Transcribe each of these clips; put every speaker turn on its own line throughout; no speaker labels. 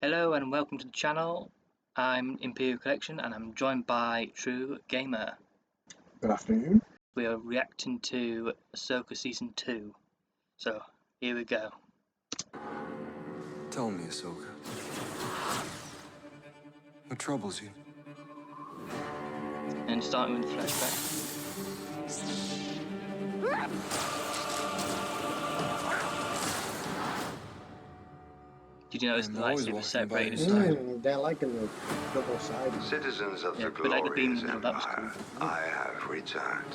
Hello and welcome to the channel. I'm Imperial Collection and I'm joined by True Gamer.
Good afternoon.
We are reacting to Ahsoka Season 2. So, here we go.
Tell me, Ahsoka. What troubles you?
And starting with the flashback. Did you notice the
I'm always
lightsaber
walking
separated
by
this
your
time?
side.
They're liking the double sided.
Citizens of
Yeah,
the
but like the beam in
glorious
the middle, that was
empire,
cool.
I have returned.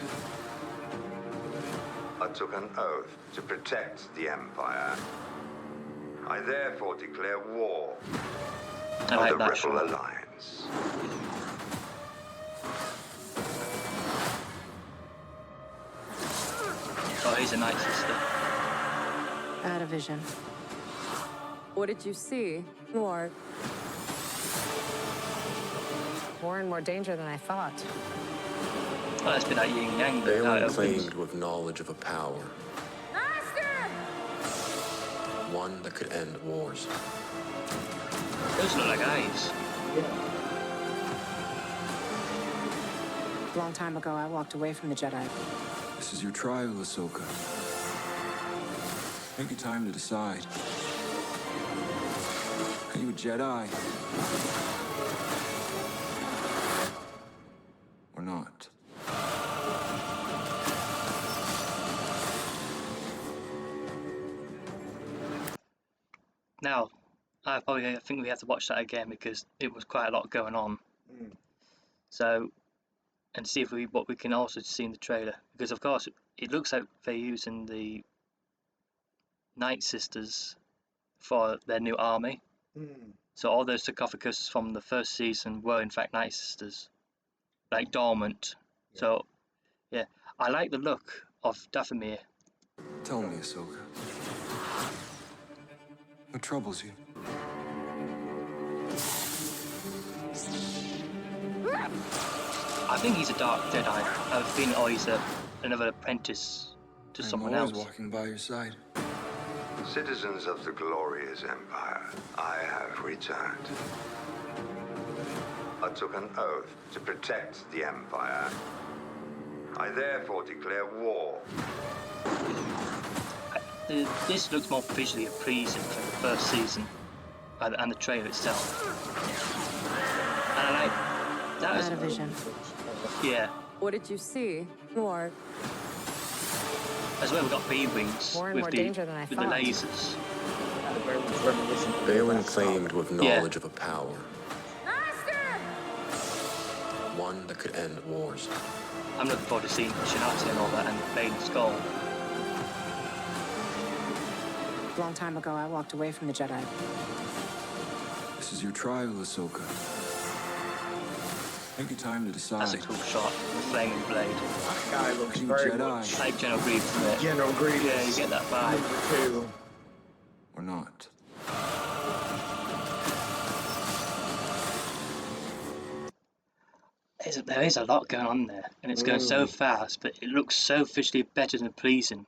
I took an oath to protect the empire. I therefore declare war
I
on
like
the
that
Rebel
shot.
Alliance.
Oh, he's a night sister.
I had a vision.
What did you see?
More and more danger than I thought.
Oh, that's been that yin and yang though, how it
Balin
opens.
claimed with knowledge of a power,
Master!
one that could end wars.
Those look like eyes.
Yeah.
A long time ago, I walked away from the Jedi.
This is your trial, Ahsoka. Take your time to decide. Are you a Jedi? Or not?
Now, I think we have to watch that again because it was quite a lot going on. So, and see if what we can also see in the trailer, because of course it looks like they're using the Night Sisters for their new army. So all those sarcophagus from the first season were in fact Night Sisters, like dormant. So yeah, I like the look of Dathomir.
Tell me, Ahsoka. What troubles you?
I think he's a dark Jedi. I have a feeling, oh, he's another apprentice to someone
I'm always
else.
walking by your side.
Citizens of the glorious empire, I have returned. I took an oath to protect the empire. I therefore declare war.
This looks more visually pleasing than the first season and the trailer itself. And I like that
I
as
had a vision.
yeah.
What did you see?
More
As well, we've got B-wings
More and
with
more
the
danger than I
with the
thought.
lasers.
Very much reminiscent of
Balin
that
claimed
style.
with knowledge of a power,
Master!
one that could end wars.
I'm looking forward to seeing Shinati and all that and Bane Skull.
A long time ago, I walked away from the Jedi.
This is your trial, Ahsoka. Take your time to decide.
That's a cool shot. The flaming blade.
That guy looks
Are you
very
Jedi?
much
Like General Grievous, isn't it?
General Grievous.
Yeah, you get that vibe.
Number 2.
Or not?
There is a lot going on there, and it's going so fast, but it looks so visually better than pleasing.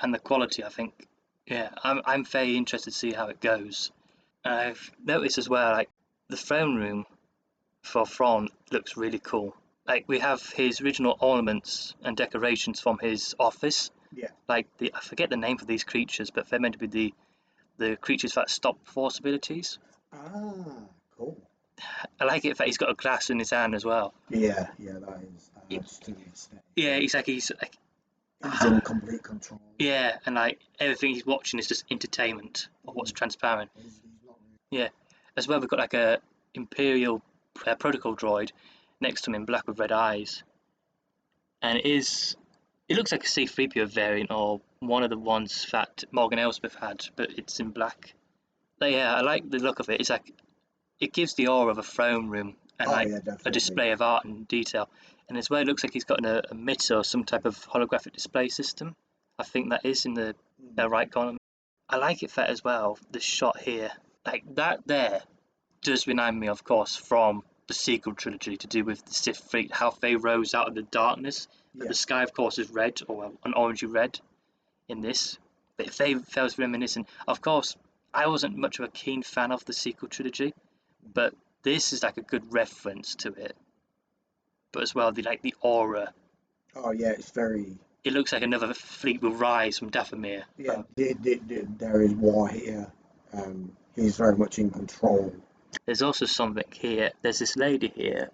And the quality, I think, yeah, I'm very interested to see how it goes. And I've noticed as well, like the throne room for Thrawn looks really cool. Like we have his original ornaments and decorations from his office.
Yeah.
Like I forget the name for these creatures, but they're meant to be the creatures that stop force abilities.
Ah, cool.
I like it that he's got a glass in his hand as well.
Yeah, that adds to the aesthetic.
Yeah, he's like
He's in complete control.
yeah, and like everything he's watching is just entertainment of what's transpiring.
He's not really...
Yeah, as well we've got like a Imperial protocol droid next to him in black with red eyes, and it looks like a C-3PO variant or one of the ones that Morgan Elsbeth had, but it's in black. But yeah, I like the look of it. It's like it gives the aura of a throne room and
Oh,
like
yeah,
a
definitely.
display of art and detail. And as well, it looks like he's got a emitter or some type of holographic display system. I think that is in the right column. I like it that as well. The shot here, like that there, does remind me, of course, from the sequel trilogy to do with the Sith fleet, how they rose out of the darkness. But
Yeah.
the sky, of course, is red or an orangey red in this. But if they felt reminiscent, of course, I wasn't much of a keen fan of the sequel trilogy, but this is like a good reference to it. But as well, the aura.
Oh yeah, it's very.
It looks like another fleet will rise from Dathomir.
Yeah, there is war here. He's very much in control.
There's also something here. There's this lady here,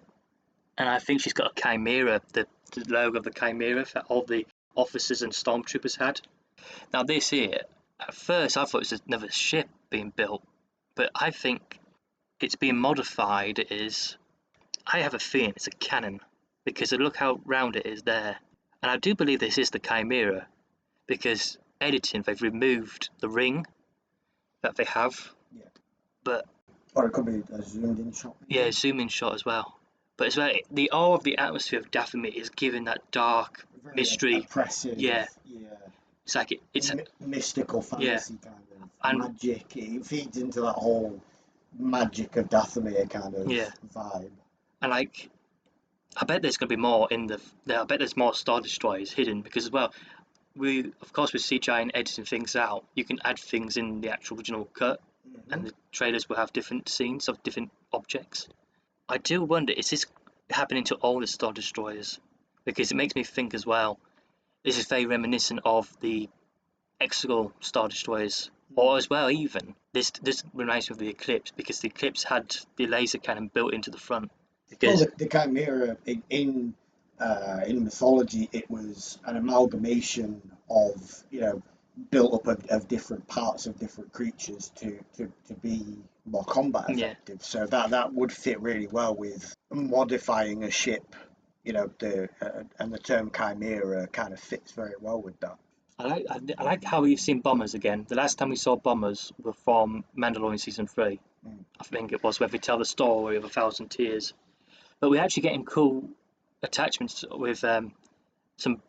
and I think she's got a chimera, the logo of the chimera that all the officers and stormtroopers had. Now this here, at first I thought it was another ship being built, but I think it's being modified. I have a feeling it's a cannon, because look how round it is there. And I do believe this is the chimera, because editing they've removed the ring that they have.
Yeah.
But
Or it could be a zoomed in shot.
yeah, zoom in shot as well. But as well, the awe of the atmosphere of Dathomir is giving that dark
Very
mystery.
oppressive.
Yeah.
Yeah.
It's like it's
Mystical fantasy kind of
And-
magic. It feeds into that whole magic of Dathomir kind of
Yeah.
vibe.
and like I bet there's going to be more in I bet there's more Star Destroyers hidden, because as well, of course with CGI and editing things out, you can add things in the actual original cut, and the trailers will have different scenes of different objects. I do wonder, is this happening to all the Star Destroyers? Because it makes me think as well, this is very reminiscent of the Exegol Star Destroyers, or as well even, this reminds me of the Eclipse, because the Eclipse had the laser cannon built into the front.
Well,
Because
the chimera in mythology, it was an amalgamation of built up of different parts of different creatures to be more combat
Yeah.
effective. So that would fit really well with modifying a ship. And the term chimera kind of fits very well with that.
I like how we've seen bombers again. The last time we saw bombers were from Mandalorian season 3. I think it was, where they tell the story of 1,000 Tears. But we're actually getting cool attachments with some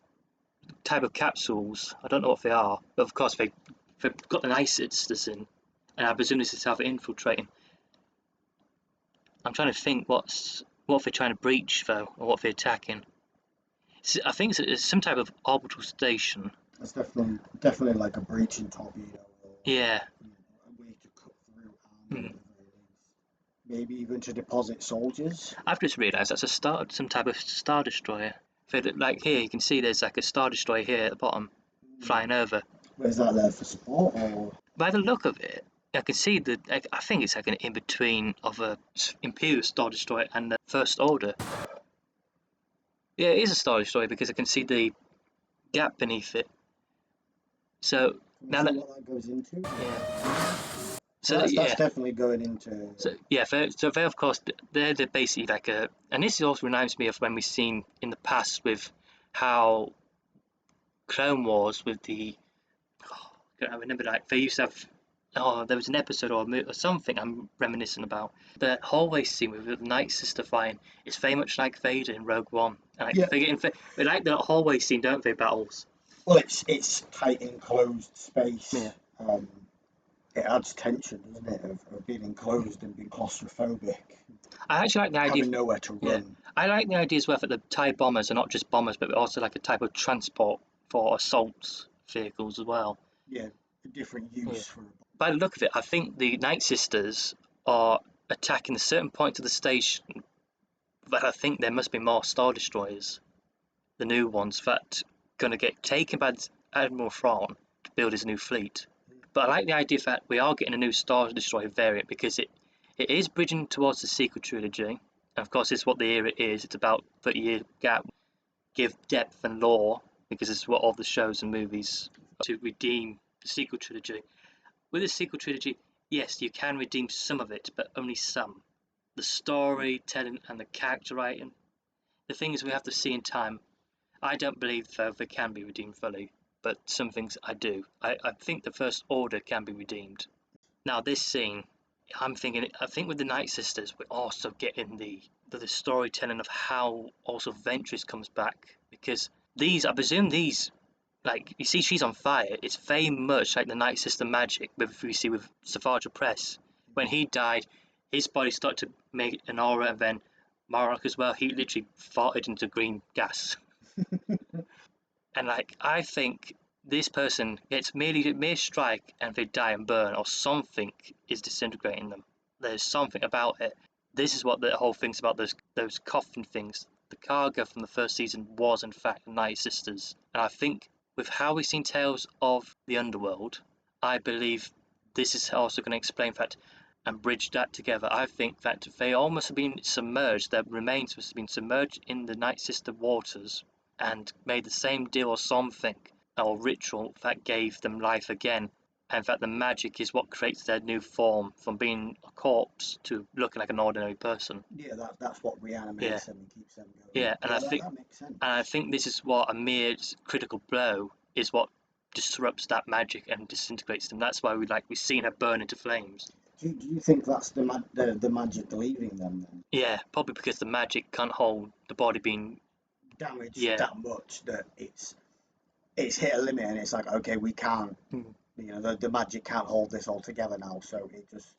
type of capsules. I don't know what they are, but of course they've got the Night Sisters in, and I presume this is how they're infiltrating. I'm trying to think what they're trying to breach though, or what they're attacking. I think it's some type of orbital station.
It's definitely like a breaching torpedo. Or,
Yeah.
A way to cut through armor at the very least. Maybe even to deposit soldiers.
I've just realised that's some type of Star Destroyer. Like here, you can see there's like a Star Destroyer here at the bottom, flying over.
Is that there for support or?
By the look of it, I can see I think it's like an in-between of a Imperial Star Destroyer and the First Order. Yeah, it is a Star Destroyer because I can see the gap beneath it. So
Can
now
we
that
see what that goes into?
yeah,
So that's definitely going into.
so they of course they're basically like and this also reminds me of when we've seen in the past with how Clone Wars with the I remember like they used to have there was an episode or something I'm reminiscent about. The hallway scene with the Night Sister flying, it's very much like Vader in Rogue One. And like, they like the hallway scene, don't they, battles?
Well, it's tight enclosed space.
Yeah.
It adds tension, doesn't it, of being enclosed and being claustrophobic.
I actually like the idea.
Having nowhere to run.
I like the idea as well that the TIE bombers are not just bombers, but also like a type of transport for assault vehicles as well.
Yeah, a different use for.
By the look of it, I think the Night Sisters are attacking a certain point of the station, but I think there must be more Star Destroyers, the new ones, that going to get taken by Admiral Thrawn to build his new fleet. But I like the idea that we are getting a new Star Destroyer variant, because it is bridging towards the sequel trilogy. And of course, this is what the era is. It's about 30-year gap. Give depth and lore, because this is what all the shows and movies to redeem the sequel trilogy. With the sequel trilogy, yes, you can redeem some of it, but only some. The storytelling and the character writing. The things we have to see in time. I don't believe though they can be redeemed fully, but some things I do. I think the First Order can be redeemed. Now this scene, I think with the Night Sisters, we're also getting the storytelling of how also Ventress comes back, because I presume these, like, you see she's on fire. It's very much like the Night Sister magic we see with Savage Press. When he died, his body started to make an aura, and then Marok as well, he literally farted into green gas. And like, I think this person gets merely a mere strike and they die and burn, or something is disintegrating them. There's something about it. This is what the whole thing's about. Those coffin things. The cargo from the first season was in fact the Night Sisters, and I think with how we've seen Tales of the Underworld, I believe this is also going to explain that and bridge that together. I think that they almost have been submerged. Their remains must have been submerged in the Night Sister waters and made the same deal or something or ritual that gave them life again, and that the magic is what creates their new form from being a corpse to looking like an ordinary person.
Yeah, that's what reanimates them and keeps them going.
Yeah, and
that makes sense.
I think this is what a mere critical blow is what disrupts that magic and disintegrates them. That's why we've seen her burn into flames.
Do you think that's the magic leaving them then?
Yeah, probably because the magic can't hold the body being
Damaged that much that it's hit a limit and it's like, okay, we can't, the magic can't hold this all together now, so it just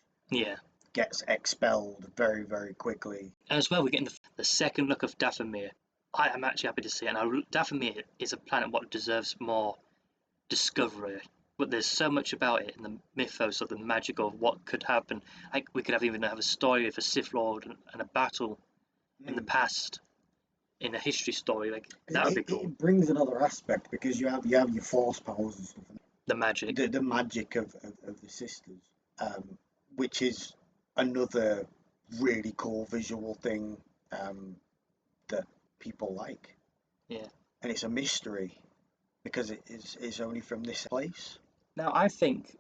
gets expelled very, very quickly.
And as well, we're getting the second look of Dathomir. I am actually happy to see it. Now, Dathomir is a planet what deserves more discovery, but there's so much about it in the mythos of the magic of what could happen. Like we could even have a story of a Sith Lord and a battle in the past, in a history story. Like that would be cool.
It brings another aspect because you have your force powers and stuff.
The magic.
The magic of the sisters, which is another really cool visual thing that people like.
Yeah.
And it's a mystery because it is only from this place.
Now, I think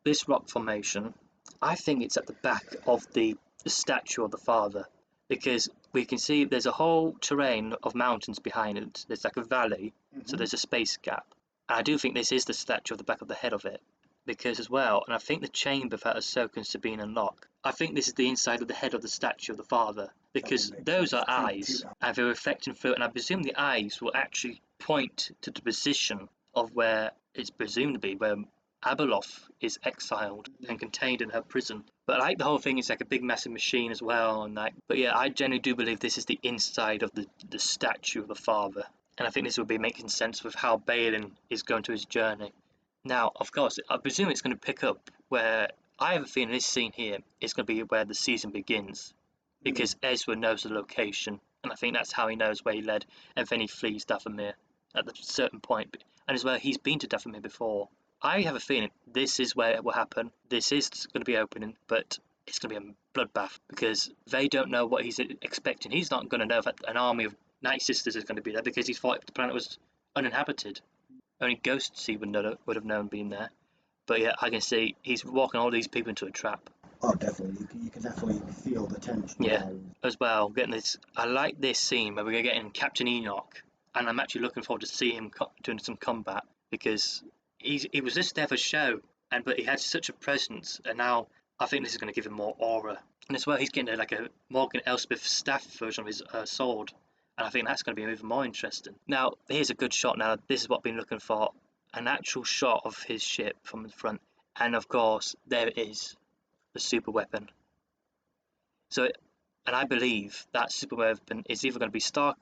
this rock formation, I think it's at the back of the statue of the father, because we can see there's a whole terrain of mountains behind it. There's like a valley, so there's a space gap. And I do think this is the statue of the back of the head of it, because as well, and I think the chamber that Ahsoka and Sabine unlock, I think this is the inside of the head of the statue of the father, because those are eyes, and they're reflecting through it, and I presume the eyes will actually point to the position of where it's presumed to be, where Abeloth is exiled and contained in her prison. But I like the whole thing. It's like a big massive machine as well, and but yeah, I generally do believe this is the inside of the statue of the father, and I think this would be making sense with how Balin is going to his journey. Now, of course, I presume it's going to pick up where I have a feeling this scene here is going to be where the season begins, because Ezra knows the location, and I think that's how he knows where he led, and then he flees Dathomir at a certain point, and as well, he's been to Dathomir before. I have a feeling this is where it will happen. This is going to be opening, but it's going to be a bloodbath because they don't know what he's expecting. He's not going to know that an army of Night Sisters is going to be there because he's thought the planet was uninhabited. Only ghosts he would have known being there. But yeah, I can see he's walking all these people into a trap.
Oh, definitely. You can definitely feel the tension.
Yeah, as well. Getting this, I like this scene where we're getting Captain Enoch, and I'm actually looking forward to see him doing some combat because he was just there for show, but he had such a presence, and now I think this is going to give him more aura. And as well, he's getting like a Morgan Elspeth staff version of his sword, and I think that's going to be even more interesting. Now, here's a good shot. Now, this is what I've been looking for: an actual shot of his ship from the front, and of course, there it is, the super weapon. So, and I believe that super weapon is either going to be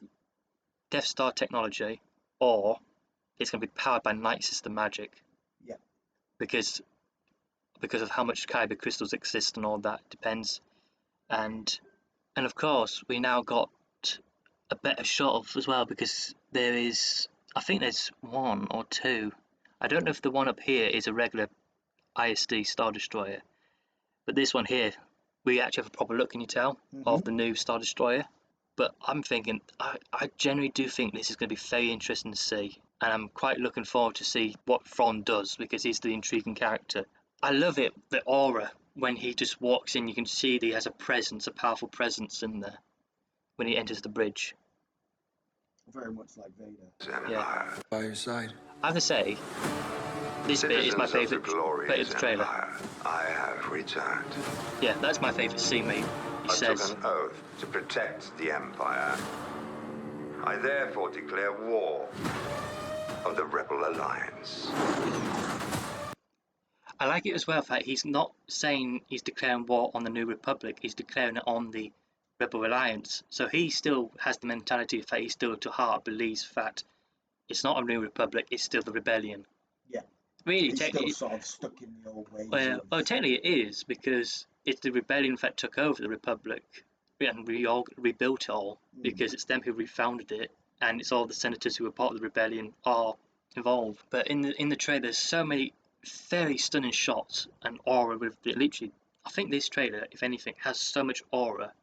Death Star technology, or it's going to be powered by Night Sister magic.
Yeah.
Because of how much kyber crystals exist and all that depends. And of course we now got a better shot of as well, because I think there's one or two. I don't know if the one up here is a regular ISD Star Destroyer, but this one here, we actually have a proper look, can you tell, of the new Star Destroyer. But I'm thinking, I generally do think this is going to be very interesting to see. And I'm quite looking forward to see what Thrawn does, because he's the intriguing character. I love it, the aura, when he just walks in, you can see that he has a presence, a powerful presence in there, when he enters the bridge.
Very much like Vader.
Yeah.
By your side.
I have to say, this bit is my favourite bit of the trailer.
I have returned.
Yeah, that's my favourite scene, mate. He
I
says,
took an oath to protect the Empire. I therefore declare war of the Rebel Alliance.
I like it as well that he's not saying he's declaring war on the New Republic, he's declaring it on the Rebel Alliance. So he still has the mentality that he still to heart believes that it's not a New Republic, it's still the rebellion. really,
He's still
technically,
sort of stuck in the old ways.
well, technically it is, because it's the rebellion that took over the Republic and rebuilt it all, because it's them who refounded it, and it's all the senators who were part of the rebellion are involved. But in the trailer, there's so many very stunning shots and aura with it. Literally, I think this trailer, if anything, has so much aura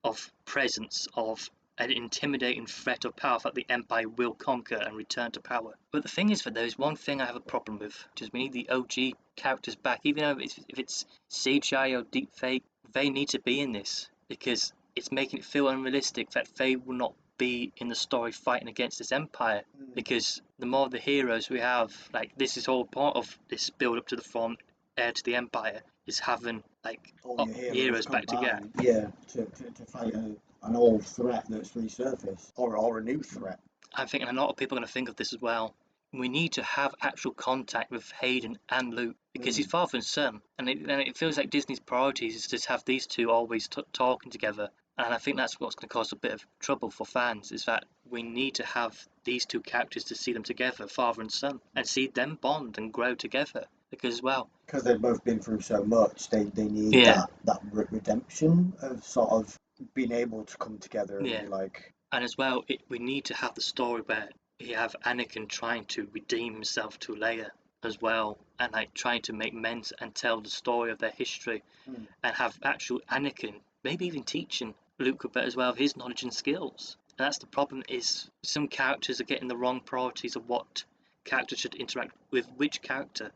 of presence, of an intimidating threat of power that the Empire will conquer and return to power. But the thing is that there's one thing I have a problem with, which is we need the OG characters back. Even though if it's CGI or deepfake, they need to be in this, because it's making it feel unrealistic that they will not be in the story fighting against this Empire. Because the more of the heroes we have, like, this is all part of this build up to the throne, heir to the Empire, is having like
all your
heroes back together.
combined, yeah, to fight an old threat that's resurfaced, or a new threat.
I'm thinking a lot of people are going to think of this as well. We need to have actual contact with Hayden and Luke, because he's father and son, and it feels like Disney's priorities is to have these two always talking together. And I think that's what's going to cause a bit of trouble for fans, is that we need to have these two characters to see them together, father and son, and see them bond and grow together. Because, well,
Because they've both been through so much, they need that redemption of sort of being able to come together and be like.
And as well, we need to have the story where you have Anakin trying to redeem himself to Leia as well, and like trying to make amends and tell the story of their history, and have actual Anakin maybe even teaching Luke a bit as well of his knowledge and skills. And that's the problem, is some characters are getting the wrong priorities of what character should interact with which character.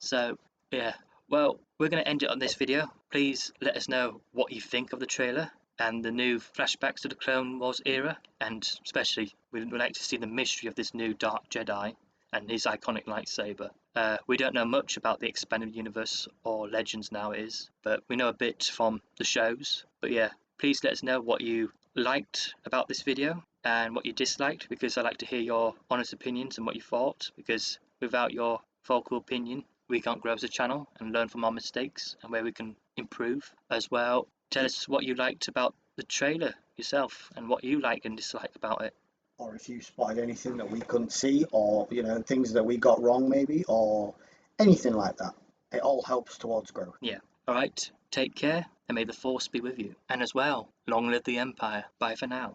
So yeah, well, we're going to end it on this video. Please let us know what you think of the trailer and the new flashbacks to the Clone Wars era, and especially we'd like to see the mystery of this new Dark Jedi and his iconic lightsaber. We don't know much about the expanded universe or Legends now but we know a bit from the shows. But yeah, please let us know what you liked about this video and what you disliked, because I like to hear your honest opinions and what you thought, because without your vocal opinion, we can't grow as a channel and learn from our mistakes and where we can improve as well. Tell us what you liked about the trailer yourself and what you like and dislike about it.
Or if you spotted anything that we couldn't see, or things that we got wrong maybe, or anything like that. It all helps towards growth.
Yeah. All right. Take care, and may the Force be with you. And as well, long live the Empire. Bye for now.